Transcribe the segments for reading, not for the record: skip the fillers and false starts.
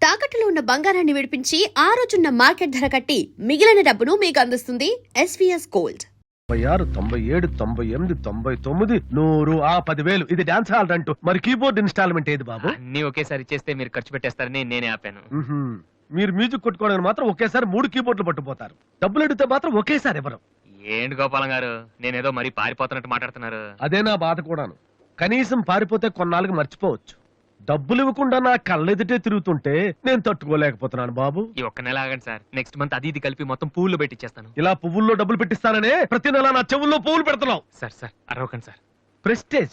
తాకట్టులో ఉన్న బంగారాన్ని విడిపించి ఆ రోజున్న మార్కెట్ ధర కట్టి మిగిలిన డబ్బును మీకు అందిస్తుంది ఎస్వీఎస్ గోల్డ్. 96, 97, 98, 99, 100, 10,000 ఇది డాన్స్ హాల్ అంటూ మరి కీబోర్డ్ ఇన్స్టాల్మెంట్ ఏది బాబు? అన్ని ఒకేసారి చేస్తే మీరు ఖర్చు పెట్టేస్తారని నేనే ఆపాను. మీరు మ్యూజిక్ కొట్టుకోవడానికి మాత్రం ఒకేసారి 3 కీబోర్డులు పట్టుపోతారు. డబ్బులు అడిగితే మాత్రం ఒకేసారి ఎవరు? ఏంటి గోపాలం గారు, నేనేదో మరీ పారిపోతున్నట్టు మాట్లాడుతున్నారు. అదే నా బాధ కూడాను. కనీసం పారిపోతే కొన్నాళ్ళకి మర్చిపోవచ్చు. డబ్బులు ఇవ్వకుండా నా కళ్ళెదుటే తిరుగుతుంటే నేను తట్టుకోలేకపోతున్నాను బాబు. ఈ ఒక్క నెల ఆగండి సార్, నెక్స్ట్ మంత్ అది ఇది కలిపి మొత్తం పువ్వులు పెట్టిచ్చేస్తాను. ఇలా పువ్వుల్లో డబ్బులు పెట్టిస్తాననే ప్రతి నెల నా చెవుల్లో పువ్వులు పెడుతున్నావు. Sir అరవకండి sir. ప్రెస్టేజ్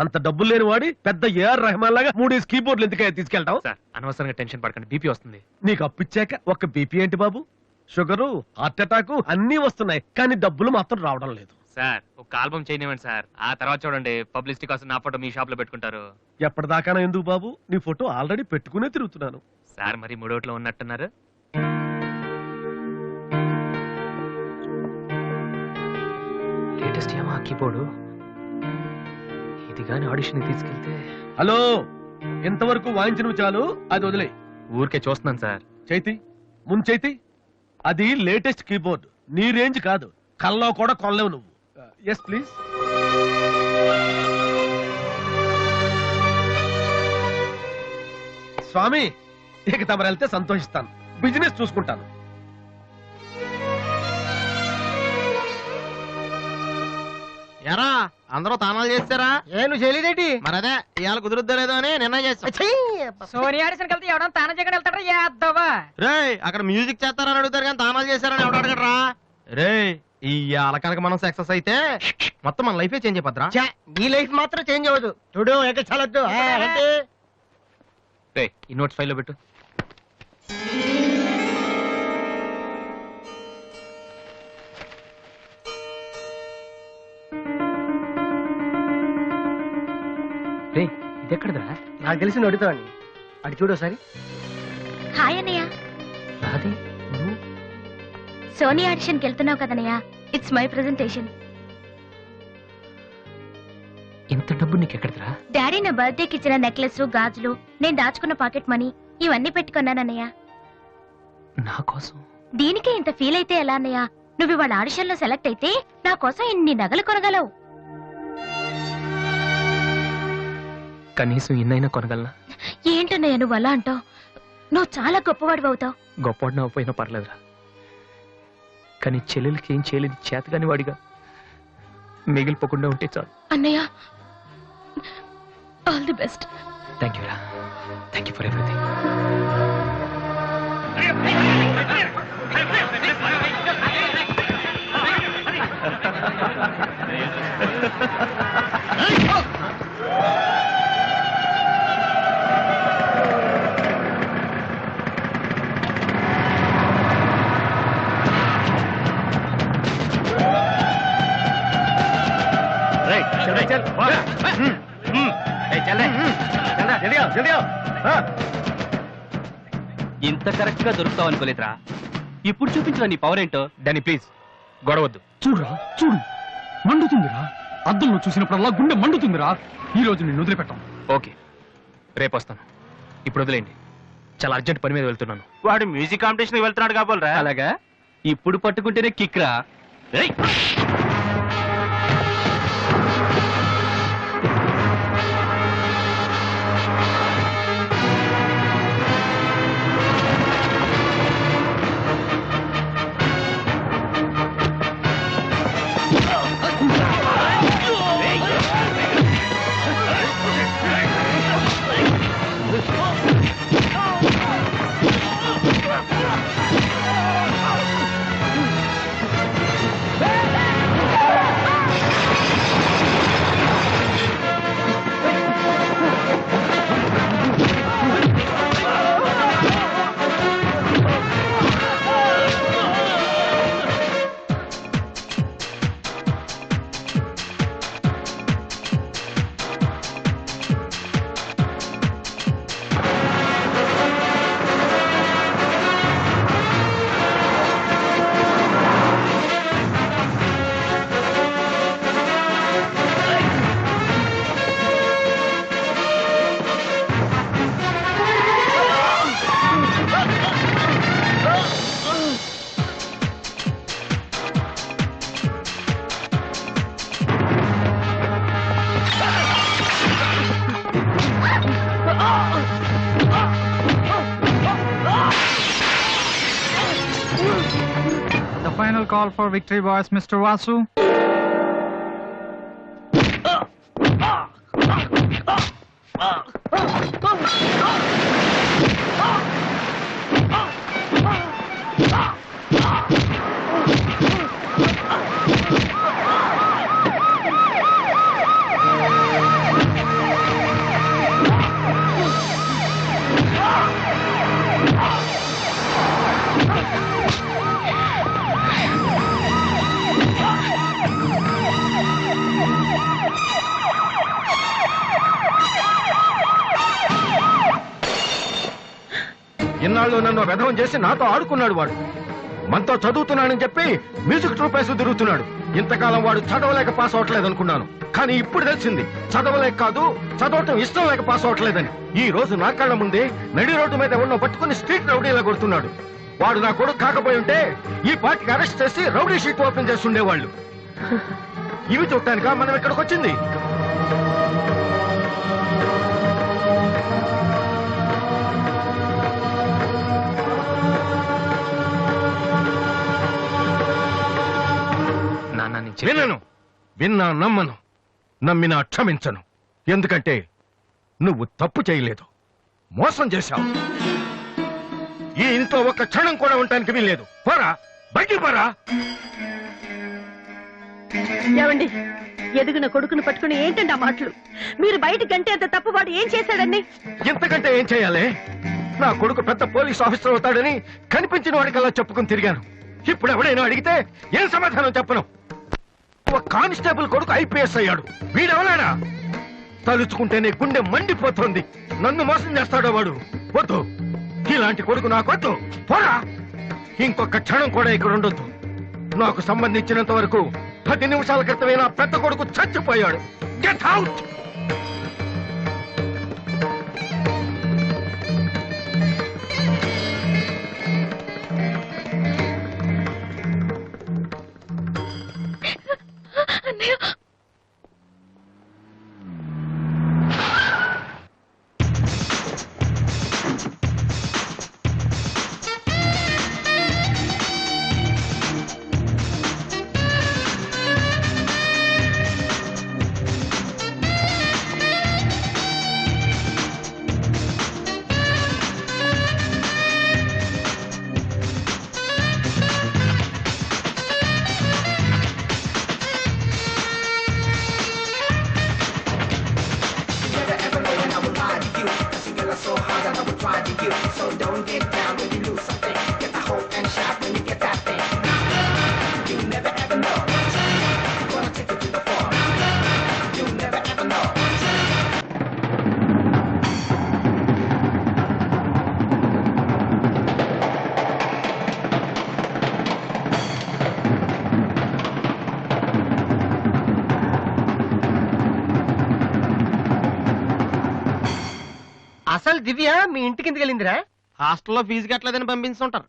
అంత డబ్బులు లేని వాడి పెద్ద ఏఆర్ రెహమాన్ లాగా 3 కీబోర్డులు ఎందుకే తీసుకెళ్తావు? సార్ అనవసరంగా టెన్షన్ పడకండి, బీపీ వస్తుంది. నీకు అప్పిచ్చాక ఒక్క బీపీ ఏంటి బాబు? షుగరు, హార్ట్ అటాక్ అన్ని వస్తున్నాయి, కానీ డబ్బులు మాత్రం రావడం లేదు. సార్ ఒక ఆల్బమ్ చేయనివ్వండి సార్, ఆ తర్వాత చూడండి పబ్లిసిటీ కోసం నా ఫోటో మీ షాప్ లో పెట్టుకుంటారు. ఎప్పటిదాకా ఎందుకు బాబు? నీ ఫోటో ఆల్రెడీ పెట్టుకునే తిరుగుతున్నాను. సార్ మరి మూడోట్లో ఉన్నట్టున్నారు. లేటెస్ట్ ఏమా కీబోర్డు, ఇది గాని ఆడిషన్ తీసుకెళ్తే. హలో, ఇంతవరకు వాయించినవి చాలు, అది వదిలే. ఊరికే చూస్తున్నాను సార్. చైతి ముందు చైతి, అది లేటెస్ట్ కీబోర్డ్, నీ రేంజ్ కాదు, కల్లో కూడా కొనలేవు నువ్వు. Yes please. స్వామి, ఇక తమరు వెళ్తే సంతోషిస్తాను, బిజినెస్ చూసుకుంటాను. ఎరా అందరూ తానాలు చేస్తారా? నువ్వు చేయలేదేటి? మరి అదే ఇవాళ కుదురుద్దో లేదో అని నిర్ణయం చేస్తా. సోనియా ఆడిషన్ కలిసి ఎవడం తానం చేయకుండా వెళ్తాడా? యాదవా రే, అక్కడ మ్యూజిక్ చేస్తారని అడుగుతారు కానీ తానాలు చేస్తారని ఎవడు అడగడరా? రే, ఇవాళ కనుక మనం సక్సెస్ అయితే మొత్తం మన లైఫే చేంజ్ అయిపోద్రా. నీ లైఫ్ మాత్రం చేంజ్ అవ్వదు. చూడు ఎక్కడ చాలొద్దు. రే ఈ నోట్స్ ఫైల్లో పెట్టు. రే ఇది ఎక్కడదా? నాకు తెలిసి అడుగుతావని అడి చూడు ఒకసారి. హాయ్ అన్నయ్య. రాది నువ్వు? సోనియా ఆడిషన్కి వెళ్తున్నావు కదన్నయ్య, ఇట్స్ మై ప్రెజెంటేషన్. ఇంత డబ్బు నీకు ఎక్కడదా? డాడీ నా బర్త్డేకి ఇచ్చిన నెక్లెస్, గాజులు, నేను దాచుకున్న పాకెట్ మనీ ఇవన్నీ పెట్టుకున్నానన్నయ్య. నా కోసం? దీనికే ఇంత ఫీల్ అయితే ఎలా అన్నయ్య? నువ్వు ఇవాళ ఆడిషన్ లో సెలెక్ట్ అయితే నా కోసం ఇన్ని నగలు కొనగలవు. కనీసం ఇన్నైనా కొనగలనా? ఏంటన్నయ్య నువ్వు అలా అంటావు? నువ్వు చాలా గొప్పవాడు అవుతావు. గొప్పవాడిని అవ్వపోయినా పర్లేదురా, కానీ చెల్లెలకి ఏం చేయలేదు చేతగాని వాడిగా మిగిలిపోకుండా ఉంటే చాలు. అన్నయ్య, all the best. Thank you రా, థ్యాంక్ యూ ఫర్ ఎవ్రీథింగ్. ఇంత కరెక్ట్ గా దొరుకుతావు అనుకోలేదురా. ఇప్పుడు చూపించిన నీ పవర్ ఏంటో. దాన్ని ప్లీజ్ గొడవద్దు. చూడురా చూడు, మండుతుందిరా. అద్దంలో చూసినప్పుడల్లా గుండె మండుతుందిరా. ఈ రోజు నిన్ను వదిలిపెట్టాం. ఓకే, రేపు వస్తాను. ఇప్పుడు వదిలేండి, చాలా అర్జెంట్ పని మీద వెళ్తున్నాను. వాడు మ్యూజిక్ కాంపిటీషన్ వెళ్తున్నాడు కాబోలరా. అలాగా, ఇప్పుడు పట్టుకుంటేనే కిక్ రా. final call for victory boys, Mr. Vasu. ఇన్నాళ్ళు నన్ను వెధవం చేసి నాతో ఆడుకున్నాడు వాడు. మనతో చదువుతున్నానని చెప్పి మ్యూజిక్ ట్రూప్ వేసి తిరుగుతున్నాడు. ఇంతకాలం వాడు చదవలేక పాస్ అవట్లేదు అనుకున్నాను, కానీ ఇప్పుడు తెలిసింది చదవలేక కాదు, చదవటం ఇష్టం లేక పాస్ అవట్లేదని. ఈ రోజు నా కళ్ళ ముందే నడి రోడ్డు మీద ఉన్న పట్టుకుని స్ట్రీట్ రౌడీలా కొడుతున్నాడు. వాడు నా కొడుకు కాకపోయి ఉంటే ఈ పార్టీకి అరెస్ట్ చేసి రౌడీ షీట్ ఓపెన్ చేస్తుండేవాళ్ళు. ఇవి చూడటానికా మనం ఇక్కడికి వచ్చింది? వినను, విన్నా నమ్మను, నమ్మినా క్షమించను. ఎందుకంటే నువ్వు తప్పు చేయలేదు, మోసం చేశావు. ఈ ఇంట్లో ఒక్క క్షణం కూడా ఉండటానికి వీల్లేదు. పోరా, బయటికి పోరా. ఏమండి, ఎదిగిన కొడుకును పట్టుకుని ఏంటండి ఆ మాటలు? మీరు బయటికి అంటే అంత తప్పు వాడు ఏం చేశాడండి? ఇంతకంటే ఏం చేయాలి? నా కొడుకు పెద్ద పోలీస్ ఆఫీసర్ అవుతాడని కనిపించిన వాడికల్లా చెప్పుకుని తిరిగాను. ఇప్పుడు ఎవడైనా అడిగితే ఏం సమాధానం చెప్పను. ఒక కానిస్టేబుల్ కొడుకు ఐపీఎస్ అయ్యాడు. వీడెవలాడా? తలుచుకుంటేనే గుండె మండిపోతుంది. నన్ను మోసం చేస్తాడో వాడు. వద్దు, ఇలాంటి కొడుకు నాకొద్దు. పోరా, ఇంకొక క్షణం కూడా ఇక్కడ ఉండొద్దు. నాకు సంబంధించినంత వరకు 10 నిమిషాల క్రితమే నా పెద్ద కొడుకు చచ్చిపోయాడు. Get out. అసలు దివ్య మీ ఇంటికి ఎందుకు వెళ్ళిందిరా? హాస్టల్లో ఫీజు కట్టలేదని పంపిస్తుంటారు.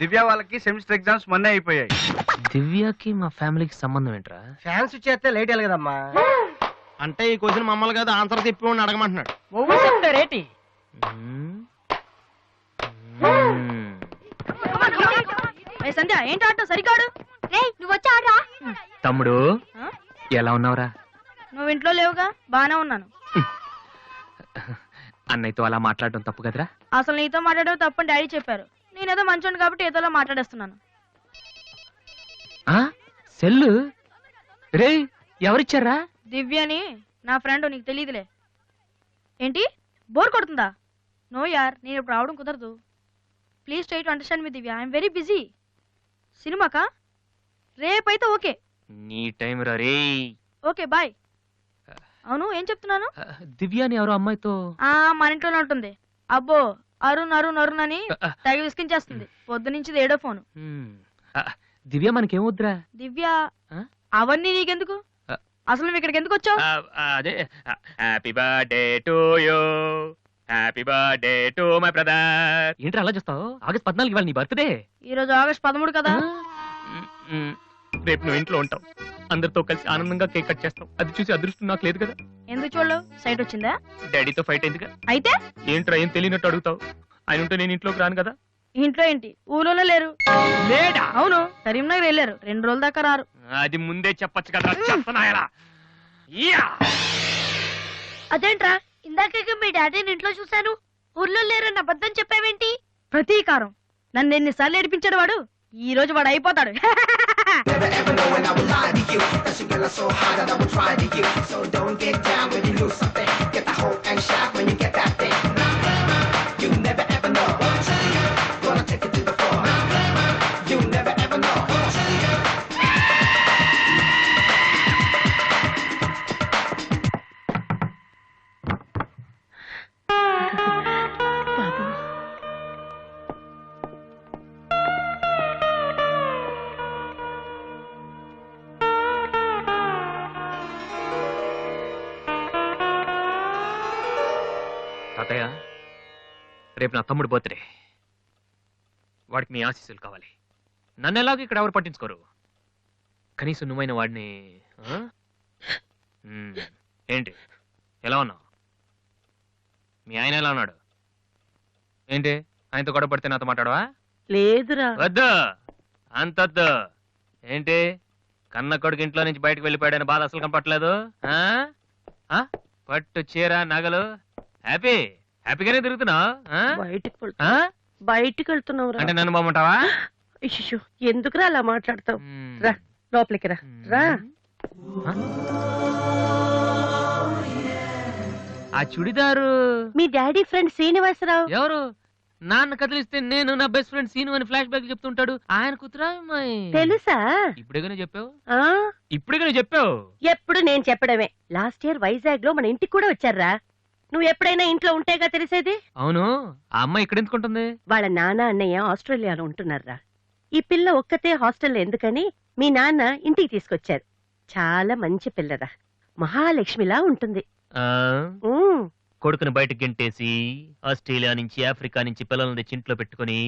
దివ్య వాళ్ళకి సెమిస్టర్ ఎగ్జామ్స్ మొన్నే అయిపోయాయి. దివ్యకి మా ఫ్యామిలీకి సంబంధం ఏంట్రా? ఫ్యాన్స్ చేస్తే లేట్ వెళ్ళి కదమ్మా. అంటే ఈ క్వశ్చన్ మమ్మల్ని కాదు ఆన్సర్ తిప్పి అడగమంటున్నాడు. నువ్వు చెప్తారేటి? సంధ్య ఏంటి ఆటో సరికాడు? నువ్వు వచ్చి ఆడరా. తమ్ముడు ఎలా ఉన్నావురా? నువ్వు ఇంట్లో లేవుగా, బానే ఉన్నాను. అన్నయ్యతో అలా మాట్లాడడం తప్పు కదరా? అసలు నీతో మాట్లాడడం తప్పని డాడీ చెప్పారు. నేనేదో మంచోండి కాబట్టి ఏదోలా మాట్లాడేస్తున్నాను. సెల్లు రే ఎవరిచ్చారా? దివ్యని, నా ఫ్రెండ్. నీకు తెలియదులే. ఏంటి, బోర్ కొడుతుందా? నో యార్, నేను ఇప్పుడు రావడం కుదరదు. Please try to understand me Divya. I'm very busy. సినిమాకా? రేపైతే ఓకే. నీ టైం రా రే. Okay bye. అవును, ఏం చెప్తున్నాను? దివ్య అని ఎవరో అమ్మాయితో మన ఇంట్లోనే ఉంటుంది. అబ్బో, అరుణ్ అరుణ్ అరుణ్ అని తెగ విసికించేస్తుంది. పొద్దు నుంచి ఏడో ఫోను. దివ్య మనకేం వద్దురా. దివ్య అవన్నీ నీకెందుకు? అసలు నువ్వు ఇక్కడికి ఎందుకు వచ్చావు? అదే happy birthday to you, happy birthday to my brother. ఏంట్రా అలా చూస్తావు? ఆగస్ట్ 14 ఇవాళ నీ బర్త్డే. ఈ రోజు ఆగస్ట్ 13 కదా. రేపు నువ్వు ఇంట్లో ఉంటావు, అందరితో కలిసి ఆనందంగా కేక్ కట్ చేస్తావు. అది చూసి అదృష్టం నాకు లేదు కదా. ఎందుకు చూడలేవు? సైట్ వచ్చిందా? డాడీతో ఫైట్ అయిందిగా. అయితే ఏంట్రా ఏం తెలియనట్టు అడుగుతావు? ఆయన ఉంటే నేను ఇంట్లోకి రాను కదా. ఇంట్లో ఏంటి ఊళ్ళో లేరు. లేడా? అవును, కరీంనగర్ వెళ్ళారు, 2 రోజుల దాకా రారు. అది ముందే చెప్పొచ్చు కదా, చెప్పనాయలా. అదేంట్రా, ఇందాక మీ డాడీని ఇంట్లో చూశాను, ఊర్లో లేరన్న అబద్ధం చెప్పావేంటి? ప్రతీకారం. నన్ను ఎన్నిసార్లు ఏడిపించాడు వాడు, ఈ రోజు వాడు అయిపోతాడు. తాతయ్య, రేపు నా తమ్ముడు బర్త్డే. వాడికి మీ ఆశీస్సులు కావాలి. నన్ను ఎలాగో ఇక్కడ ఎవరు పట్టించుకోరు, కనీసం నువ్వైన వాడిని. ఆ? ఏంటి ఎలా ఉన్నావు? మీ ఆయన ఎలా ఉన్నాడు? ఏంటి ఆయనతో గొడవ పడితే నాతో మాట్లాడవా? లేదురా. వద్దు, అంతొద్దు. ఏంటి కన్న కొడుకు ఇంట్లో నుంచి బయటకు వెళ్ళిపోయాడని బాధ అసలు కనపట్లేదు? పట్టు చీర నగలు హ్యాపీగానే తిరుగుతున్నావు. బయటికి వెళ్తున్నావు అంటే నన్ను బాగుంటావా? ఎందుకురా అలా మాట్లాడతావు? రా లోపలికి రా. రా. ఆ చుడిదారు మీ డాడీ ఫ్రెండ్ శ్రీనివాసరావు. ఎవరు? నాన్న కదిలిస్తే నేను నా బెస్ట్ ఫ్రెండ్ సీను అని ఫ్లాష్ బ్యాక్ చెప్తుంటాడు. ఆయన కూతురా అమ్మాయి? తెలుసా? ఇప్పుడేగానే చెప్పావు. ఆ ఇప్పుడేగానే చెప్పావు. ఎప్పుడు నేను చెప్పడమే. లాస్ట్ ఇయర్ వైజాగ్ లో మన ఇంటికి కూడా వచ్చారా. నువ్వు ఎప్పుడైనా ఇంట్లో ఉంటేగా తెలిసేది. అవును, ఆ అమ్మాయి ఇక్కడ ఎందుకుంటుంది? వాళ్ళ నాన్న అన్నయ్య ఆస్ట్రేలియాలో ఉంటున్నారా. ఈ పిల్ల ఒక్కతే హాస్టల్లో ఎందుకని మీ నాన్న ఇంటికి తీసుకొచ్చారు. చాలా మంచి పిల్లరా, మహాలక్ష్మిలా ఉంటుంది. కొడుకుని బయటకు గెంటేసి ఆస్ట్రేలియా నుంచి ఆఫ్రికా నుంచి పిల్లల్ని తెచ్చి ఇంట్లో పెట్టుకుని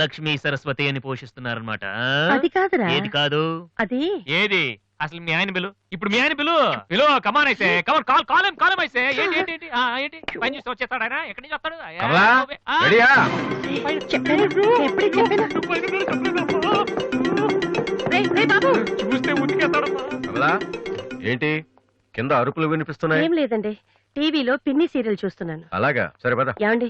లక్ష్మీ సరస్వతి అని పోషిస్తున్నారన్నమాట. అది కాదురా. ఏది కాదు? అది ఏది అసలు? మీ ఆయన బిలు. ఇప్పుడు మీ ఆయన బిలు కమాన్ అయితే కమాన్ కాలం అయితే ఏంటి ఏంటి ఏంటి ఏంటి పని చూస్తే వచ్చేస్తాడు ఆయన? ఎక్కడి నుంచి వస్తాడు? చూస్తే ఉతికేస్తాడు. ఏంటి కింద అరుపులు వినిపిస్తున్నాయి? ఏం లేదండి, టీవీలో పిన్ని సీరియల్ చూస్తున్నాను. అలాగా, సరే పద. ఏమండి,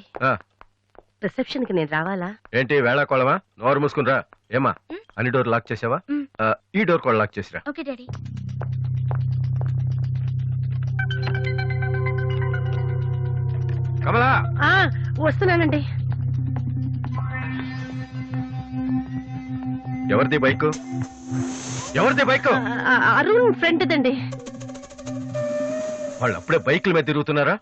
రిసెప్షన్ కి నేను రావాలా? ఏంటి వేళాకోళమా? నోరు మూసుకుని రా. ఏమా అన్ని డోర్ లాక్ చేసావా? ఈ డోర్ కూడా లాక్ చేసిరా. Okay daddy. కమలా, వస్తున్నానండి. ఎవరిది బైక్? ఎవరిది బైక్? అరుణ్ ఫ్రెండ్ దండి. వాళ్ళు అప్పుడే బైకుల మీద తిరుగుతున్నారా?